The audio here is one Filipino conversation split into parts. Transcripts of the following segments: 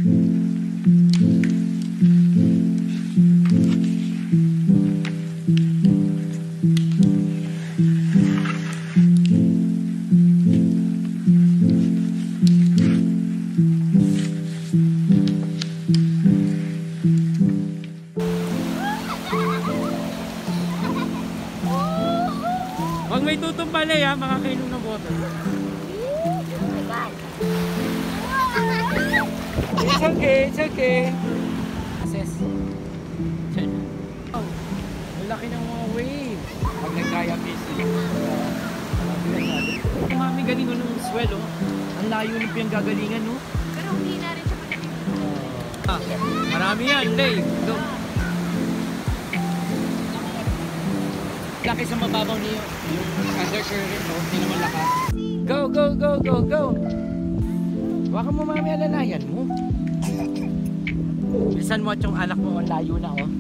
Pag may tutumbalay ha, makakainom ng water. It's okay, it's okay. Assess. Oh, malaki ng mga wave. Pag nagkaya busy. Mami, galing ko ng swell, oh. Ang layo ng pinanggagalingan, no? Pero hindi na rin siya magaling. Marami yan, Dave. Laki sa mababaw niyo. Yung undercurrent, no? Hindi naman lakas. Go, go, go, go, go! Baka mo mami alalayan mo. Bilisan mo at yung anak mo, ang layo na, oh.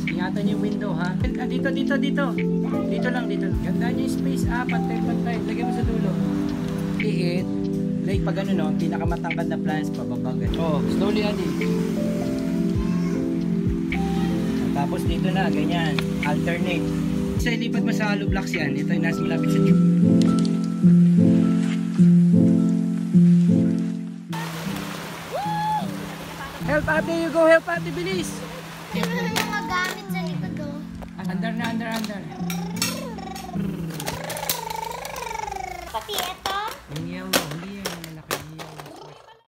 Ingatan yung window ha. Dito. Dito lang, dito. Gandaan yung space. Pantay. Lagyan mo sa dulo. Liit. Like pag ano no, pinakamatangkad na plants, pababa ganun. Oh, slowly adi. Tapos dito na, ganyan. Alternate. Isa ilipat mo sa hollow blocks yan. Ito yung nasa malapit sa tube. Help ate, you go. Help ate, bilis. Ito yung mga gamit sa likod, oh. Under. Pati ito. Hindi yan.